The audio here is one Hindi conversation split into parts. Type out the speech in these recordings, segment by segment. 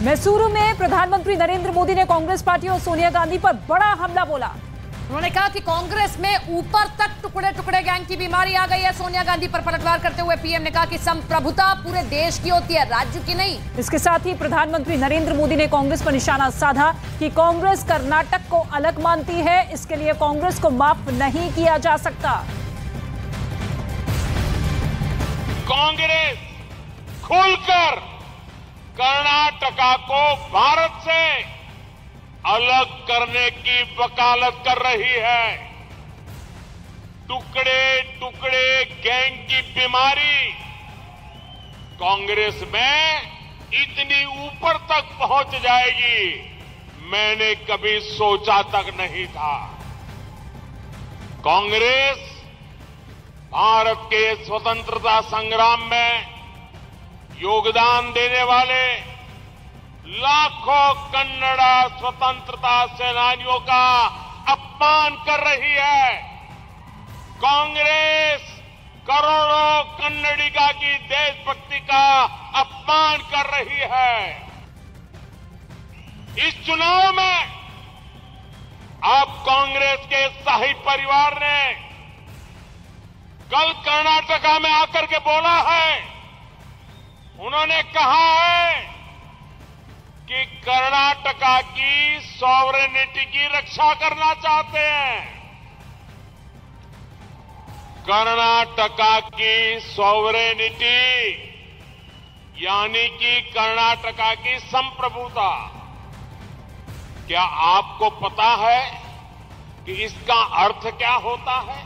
मैसूरू में प्रधानमंत्री नरेंद्र मोदी ने कांग्रेस पार्टी और सोनिया गांधी पर बड़ा हमला बोला। उन्होंने कहा कि कांग्रेस में ऊपर तक टुकड़े टुकड़े गैंग की बीमारी आ गई है। सोनिया गांधी पर पलटवार करते हुए पीएम ने कहा कि संप्रभुता पूरे देश की होती है, राज्य की नहीं। इसके साथ ही प्रधानमंत्री नरेंद्र मोदी ने कांग्रेस पर निशाना साधा कि कांग्रेस कर्नाटक को अलग मानती है, इसके लिए कांग्रेस को माफ नहीं किया जा सकता। कांग्रेस खुलकर कर्नाटका को भारत से अलग करने की वकालत कर रही है। टुकड़े टुकड़े गैंग की बीमारी कांग्रेस में इतनी ऊपर तक पहुंच जाएगी, मैंने कभी सोचा तक नहीं था। कांग्रेस भारत के स्वतंत्रता संग्राम में योगदान देने वाले लाखों कन्नड़ा स्वतंत्रता सेनानियों का अपमान कर रही है। कांग्रेस करोड़ों कन्नडिगा की देशभक्ति का अपमान कर रही है। इस चुनाव में अब कांग्रेस के शाही परिवार ने कल कर्नाटका में आकर के बोला है, उन्होंने कहा है कि कर्नाटका की सॉवरेनिटी की रक्षा करना चाहते हैं। कर्नाटका की सॉवरेनिटी यानी कि कर्नाटका की संप्रभुता, क्या आपको पता है कि इसका अर्थ क्या होता है?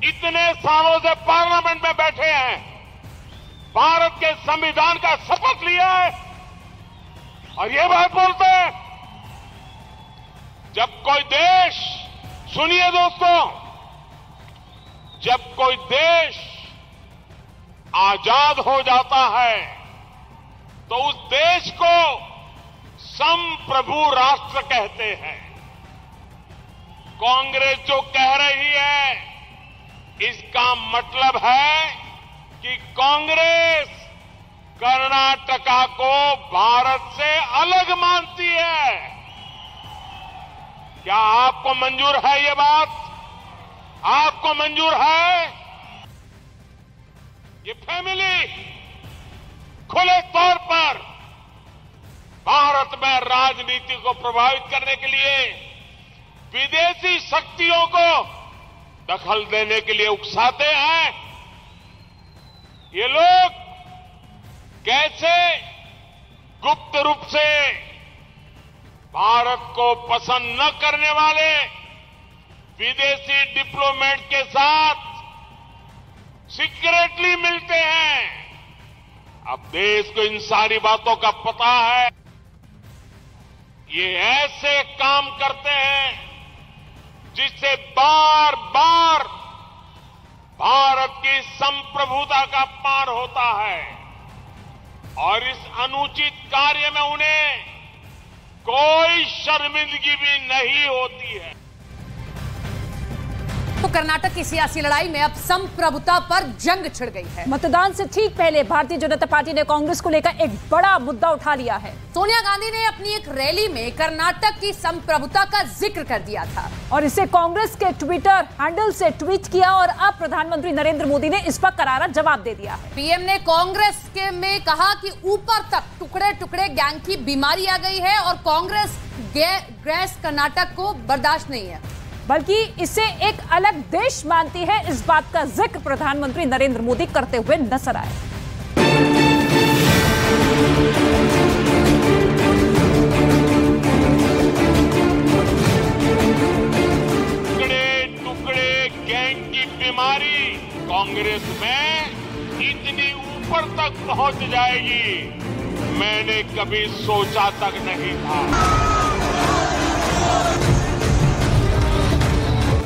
इतने सालों से पार्लियामेंट में बैठे हैं, भारत के संविधान का शपथ लिया है और ये बात बोलते हैं। जब कोई देश, सुनिए दोस्तों, जब कोई देश आजाद हो जाता है तो उस देश को संप्रभु राष्ट्र कहते हैं। कांग्रेस जो कह रही है, इसका मतलब है कि कांग्रेस कर्नाटका को भारत से अलग मानती है। क्या आपको मंजूर है ये बात? आपको मंजूर है? ये फैमिली खुले तौर पर भारत में राजनीति को प्रभावित करने के लिए विदेशी शक्तियों को दखल देने के लिए उकसाते हैं। ये लोग कैसे गुप्त रूप से भारत को पसंद न करने वाले विदेशी डिप्लोमेट के साथ सीक्रेटली मिलते हैं। अब देश को इन सारी बातों का पता है। ये ऐसे काम करते हैं जिससे बार बार भारत की संप्रभुता का अपमान होता है और इस अनुचित कार्य में उन्हें कोई शर्मिंदगी भी नहीं होती है। तो कर्नाटक की सियासी लड़ाई में अब संप्रभुता पर जंग छिड़ गई है। मतदान से ठीक पहले भारतीय जनता पार्टी ने कांग्रेस को लेकर एक बड़ा मुद्दा उठा लिया है। सोनिया गांधी ने अपनी एक रैली में कर्नाटक की संप्रभुता का जिक्र कर दिया था और इसे कांग्रेस के ट्विटर हैंडल से ट्वीट किया और अब प्रधानमंत्री नरेंद्र मोदी ने इस पर करारा जवाब दे दिया है। पीएम ने कांग्रेस के में कहा कि ऊपर तक टुकड़े टुकड़े गैंग की बीमारी आ गई है और कांग्रेस गैस कर्नाटक को बर्दाश्त नहीं है, बल्कि इसे एक अलग देश मानती है। इस बात का जिक्र प्रधानमंत्री नरेंद्र मोदी करते हुए नजर आए। टुकड़े टुकड़े गैंग की बीमारी कांग्रेस में इतनी ऊपर तक पहुंच जाएगी, मैंने कभी सोचा तक नहीं था।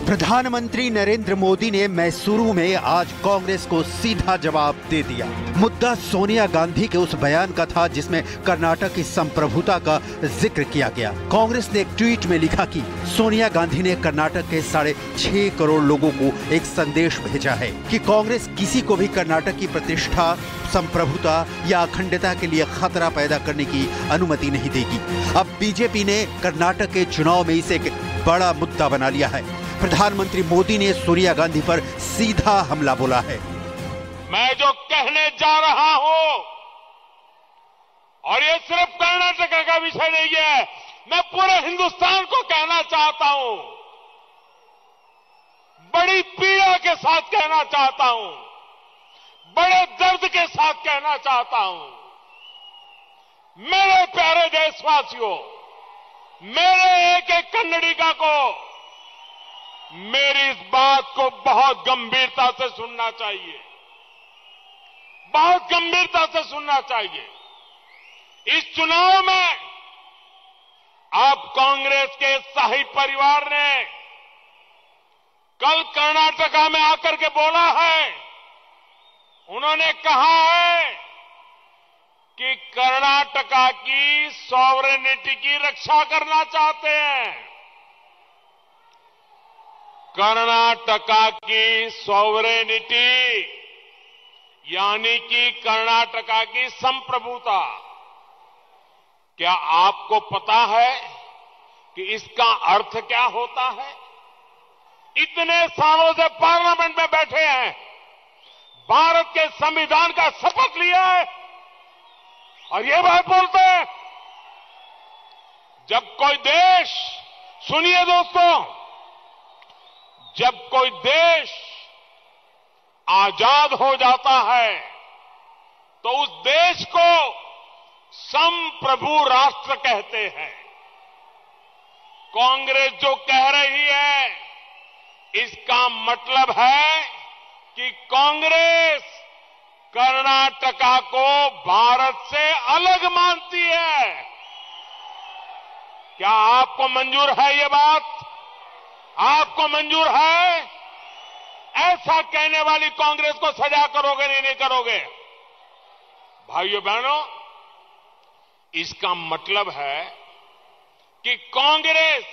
प्रधानमंत्री नरेंद्र मोदी ने मैसूरू में आज कांग्रेस को सीधा जवाब दे दिया। मुद्दा सोनिया गांधी के उस बयान का था जिसमें कर्नाटक की संप्रभुता का जिक्र किया गया। कांग्रेस ने एक ट्वीट में लिखा कि सोनिया गांधी ने कर्नाटक के 6.5 करोड़ लोगों को एक संदेश भेजा है कि कांग्रेस किसी को भी कर्नाटक की प्रतिष्ठा, संप्रभुता या अखंडता के लिए खतरा पैदा करने की अनुमति नहीं देगी। अब बीजेपी ने कर्नाटक के चुनाव में इसे एक बड़ा मुद्दा बना लिया है। प्रधानमंत्री मोदी ने सोनिया गांधी पर सीधा हमला बोला है। मैं जो कहने जा रहा हूं, और ये सिर्फ कर्नाटक का विषय नहीं है, मैं पूरे हिंदुस्तान को कहना चाहता हूं, बड़ी पीड़ा के साथ कहना चाहता हूं, बड़े दर्द के साथ कहना चाहता हूं। मेरे प्यारे देशवासियों, मेरे एक एक कन्नडिगा को मेरी इस बात को बहुत गंभीरता से सुनना चाहिए, बहुत गंभीरता से सुनना चाहिए। इस चुनाव में अब कांग्रेस के शाही परिवार ने कल कर्नाटका में आकर के बोला है, उन्होंने कहा है कि कर्नाटका की सॉवरेनिटी की रक्षा करना चाहते हैं। कर्नाटका की सॉवरेनिटी यानी कि कर्नाटका की संप्रभुता, क्या आपको पता है कि इसका अर्थ क्या होता है? इतने सालों से पार्लियामेंट में बैठे हैं, भारत के संविधान का शपथ लिया है और ये बात बोलते हैं। जब कोई देश, सुनिए दोस्तों, जब कोई देश आजाद हो जाता है तो उस देश को संप्रभु राष्ट्र कहते हैं। कांग्रेस जो कह रही है, इसका मतलब है कि कांग्रेस कर्नाटका को भारत से अलग मानती है। क्या आपको मंजूर है ये बात? आपको मंजूर है? ऐसा कहने वाली कांग्रेस को सजा करोगे नहीं करोगे? भाइयों बहनों, इसका मतलब है कि कांग्रेस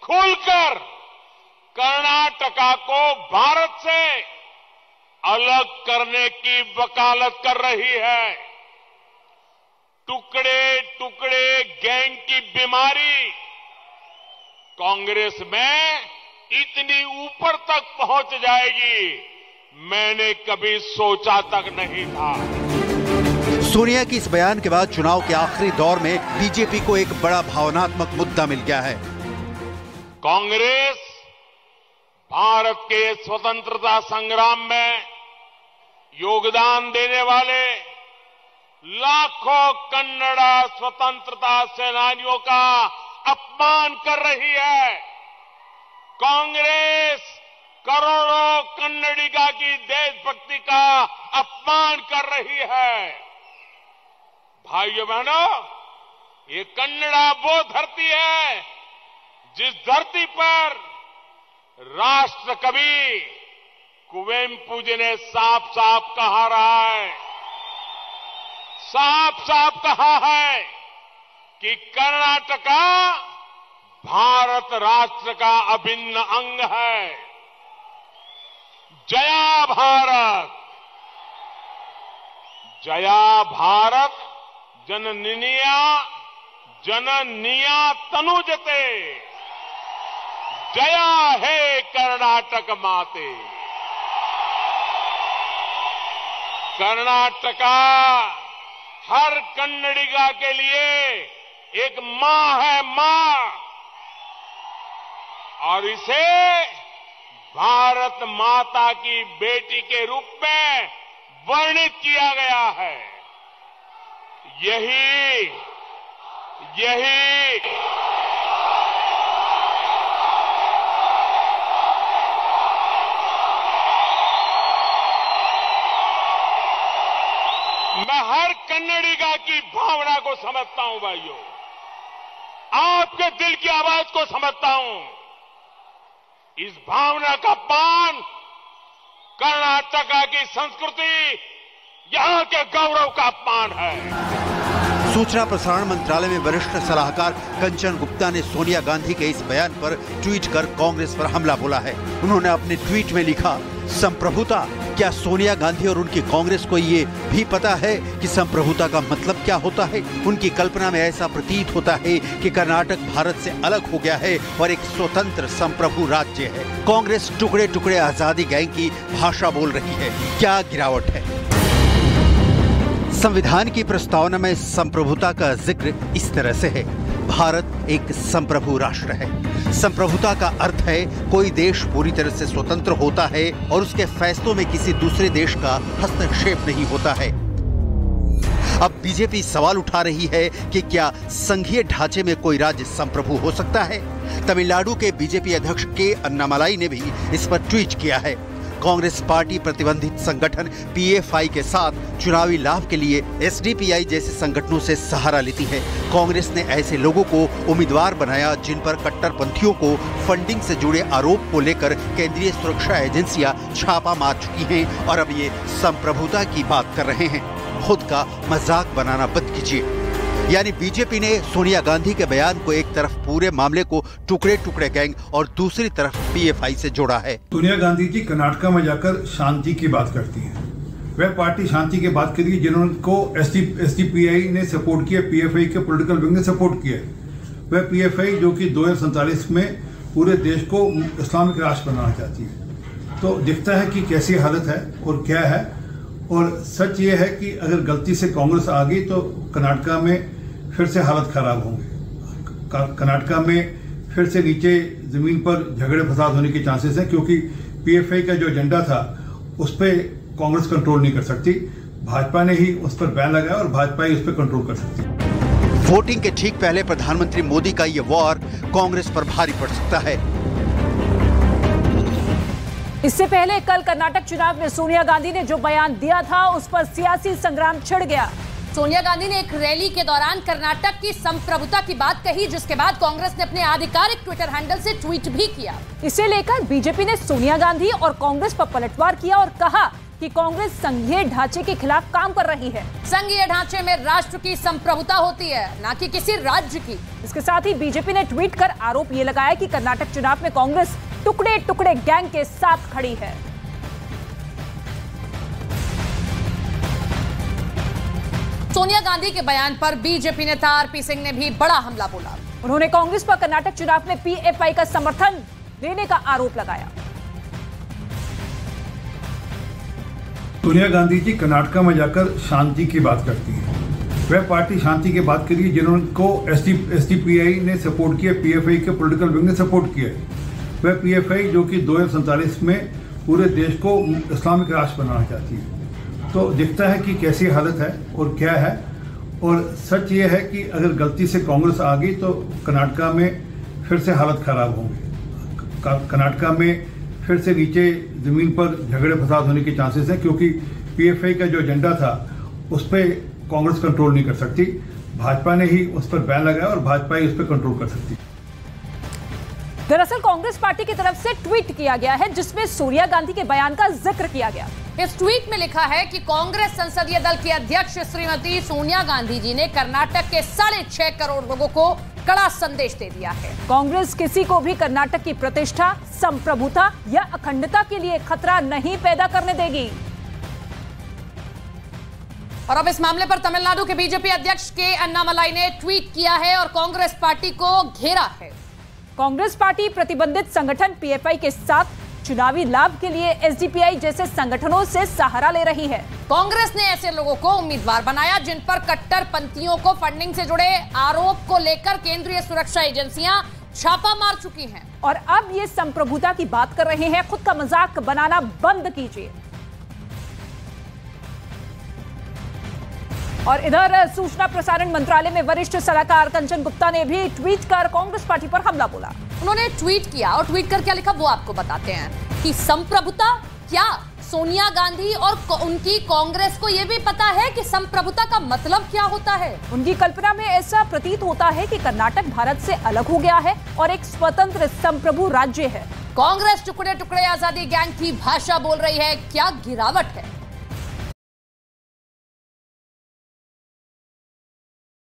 खुलकर कर्नाटका को भारत से अलग करने की वकालत कर रही है। टुकड़े टुकड़े गैंग की बीमारी कांग्रेस में इतनी ऊपर तक पहुंच जाएगी, मैंने कभी सोचा तक नहीं था। सोनिया की इस बयान के बाद चुनाव के आखिरी दौर में बीजेपी को एक बड़ा भावनात्मक मुद्दा मिल गया है। कांग्रेस भारत के स्वतंत्रता संग्राम में योगदान देने वाले लाखों कन्नड़ा स्वतंत्रता सेनानियों का अपमान कर रही है। कांग्रेस करोड़ों कन्नडिगा की देशभक्ति का अपमान कर रही है। भाइयों बहनों, ये कन्नड़ा वो धरती है जिस धरती पर राष्ट्र कवि कुवेंपु जी ने साफ साफ कहा रहा है, साफ साफ कहा है कि कर्नाटका भारत राष्ट्र का अभिन्न अंग है। जया भारत, जया भारत जननिया जननिया तनुजते, जया हे कर्नाटक माते। कर्नाटका हर कन्नडिगा के लिए एक मां है, मां, और इसे भारत माता की बेटी के रूप में वर्णित किया गया है। यही मैं हर कन्नडिगा की भावना को समझता हूं भाइयों, आपके दिल की आवाज को समझता हूं। इस भावना का अपमान कर्नाटक की संस्कृति, यहां के गौरव का अपमान है। सूचना प्रसारण मंत्रालय में वरिष्ठ सलाहकार कंचन गुप्ता ने सोनिया गांधी के इस बयान पर ट्वीट कर कांग्रेस पर हमला बोला है। उन्होंने अपने ट्वीट में लिखा, संप्रभुता, क्या सोनिया गांधी और उनकी कांग्रेस को ये भी पता है कि संप्रभुता का मतलब क्या होता है? उनकी कल्पना में ऐसा प्रतीत होता है कि कर्नाटक भारत से अलग हो गया है और एक स्वतंत्र संप्रभु राज्य है। कांग्रेस टुकड़े टुकड़े आजादी गैंग की भाषा बोल रही है। क्या गिरावट है? संविधान की प्रस्तावना में संप्रभुता का जिक्र इस तरह से है, भारत एक संप्रभु राष्ट्र है। संप्रभुता का अर्थ है कोई देश पूरी तरह से स्वतंत्र होता है और उसके फैसलों में किसी दूसरे देश का हस्तक्षेप नहीं होता है। अब बीजेपी सवाल उठा रही है कि क्या संघीय ढांचे में कोई राज्य संप्रभु हो सकता है? तमिलनाडु के बीजेपी अध्यक्ष के अन्नामलाई ने भी इस पर ट्वीट किया है। कांग्रेस पार्टी प्रतिबंधित संगठन पीएफआई के साथ चुनावी लाभ के लिए एसडीपीआई जैसे संगठनों से सहारा लेती है। कांग्रेस ने ऐसे लोगों को उम्मीदवार बनाया जिन पर कट्टरपंथियों को फंडिंग से जुड़े आरोप को लेकर केंद्रीय सुरक्षा एजेंसियां छापा मार चुकी हैं और अब ये संप्रभुता की बात कर रहे हैं। खुद का मजाक बनाना बंद कीजिए। यानी बीजेपी ने सोनिया गांधी के बयान को एक तरफ पूरे मामले को टुकड़े टुकड़े गैंग और दूसरी तरफ पीएफआई से जोड़ा है। सोनिया गांधी जी कर्नाटक में जाकर शांति की बात करती हैं। वह पार्टी शांति की बात करी जिन्होंने एसडीपीआई ने सपोर्ट किया, पीएफआई के पॉलिटिकल विंग ने सपोर्ट किया। वह पीएफआई जो कि 2047 में पूरे देश को इस्लामिक राष्ट्र बनाना चाहती है। तो दिखता है कि कैसी हालत है और क्या है। और सच ये है कि अगर गलती से कांग्रेस आ गई तो कर्नाटक में फिर से हालत खराब होंगे। कर्नाटक में फिर से नीचे जमीन पर झगड़े फसाद होने के चांसेस हैं, क्योंकि पीएफआई का जो एजेंडा था उस पर कांग्रेस कंट्रोल नहीं कर सकती। भाजपा ने ही उस पर बैन लगाया और भाजपा ही उस पर कंट्रोल कर सकती। वोटिंग के ठीक पहले प्रधानमंत्री मोदी का ये वॉर कांग्रेस पर भारी पड़ सकता है। इससे पहले कल कर्नाटक चुनाव में सोनिया गांधी ने जो बयान दिया था उस पर सियासी संग्राम छिड़ गया। सोनिया गांधी ने एक रैली के दौरान कर्नाटक की संप्रभुता की बात कही, जिसके बाद कांग्रेस ने अपने आधिकारिक ट्विटर हैंडल से ट्वीट भी किया। इसे लेकर बीजेपी ने सोनिया गांधी और कांग्रेस पर पलटवार किया और कहा कि कांग्रेस संघीय ढांचे के खिलाफ काम कर रही है। संघीय ढांचे में राष्ट्र की संप्रभुता होती है, न कि किसी राज्य की। इसके साथ ही बीजेपी ने ट्वीट कर आरोप ये लगाया कि कर्नाटक चुनाव में कांग्रेस टुकड़े टुकड़े गैंग के साथ खड़ी है। सोनिया गांधी के बयान पर बीजेपी नेता आरपी सिंह ने भी बड़ा हमला बोला। उन्होंने कांग्रेस पर कर्नाटक चुनाव में पीएफआई का समर्थन देने का आरोप लगाया। सोनिया गांधी जी कर्नाटक में जाकर शांति की बात करती हैं। वह पार्टी शांति की बात करी जिन्होंने एसडीपीआई ने सपोर्ट किया, पीएफआई के पॉलिटिकल विंग ने सपोर्ट किया। वह पीएफआई जो कि 2047 में पूरे देश को इस्लामिक राष्ट्र बनाना चाहती है। तो दिखता है कि कैसी हालत है और क्या है। और सच ये है कि अगर गलती से कांग्रेस आ गई तो कर्नाटक में फिर से हालत खराब होंगे। कर्नाटक में फिर से नीचे जमीन पर झगड़े फसाद होने के चांसेस हैं, क्योंकि पीएफआई का जो एजेंडा था उस पर कांग्रेस कंट्रोल नहीं कर सकती। भाजपा ने ही उस पर बैन लगाया और भाजपा ही उस पर कंट्रोल कर सकती। दरअसल कांग्रेस पार्टी की तरफ से ट्वीट किया गया है जिसमें सोनिया गांधी के बयान का जिक्र किया गया। इस ट्वीट में लिखा है कि कांग्रेस संसदीय दल की अध्यक्ष श्रीमती सोनिया गांधी जी ने कर्नाटक के 6.5 करोड़ लोगों को कड़ा संदेश दे दिया है। कांग्रेस किसी को भी कर्नाटक की प्रतिष्ठा, संप्रभुता या अखंडता के लिए खतरा नहीं पैदा करने देगी। और अब इस मामले पर तमिलनाडु के बीजेपी अध्यक्ष के अन्नामलाई ने ट्वीट किया है और कांग्रेस पार्टी को घेरा है। कांग्रेस पार्टी प्रतिबंधित संगठन पीएफआई के साथ चुनावी लाभ के लिए एसडीपीआई जैसे संगठनों से सहारा ले रही है। कांग्रेस ने ऐसे लोगों को उम्मीदवार बनाया जिन पर कट्टरपंथियों को फंडिंग से जुड़े आरोप को लेकर केंद्रीय सुरक्षा एजेंसियां छापा मार चुकी हैं। और अब ये संप्रभुता की बात कर रहे हैं। खुद का मजाक बनाना बंद कीजिए। और इधर सूचना प्रसारण मंत्रालय में वरिष्ठ सलाहकार कंचन गुप्ता ने भी ट्वीट कर कांग्रेस पार्टी पर हमला बोला। उन्होंने ट्वीट किया और ट्वीट कर क्या लिखा वो आपको बताते हैं कि संप्रभुता क्या सोनिया गांधी और उनकी कांग्रेस को यह भी पता है कि संप्रभुता का मतलब क्या होता है। उनकी कल्पना में ऐसा प्रतीत होता है कि कर्नाटक भारत से अलग हो गया है और एक स्वतंत्र संप्रभु राज्य है। कांग्रेस टुकड़े टुकड़े आजादी गैंग की भाषा बोल रही है, क्या गिरावट है।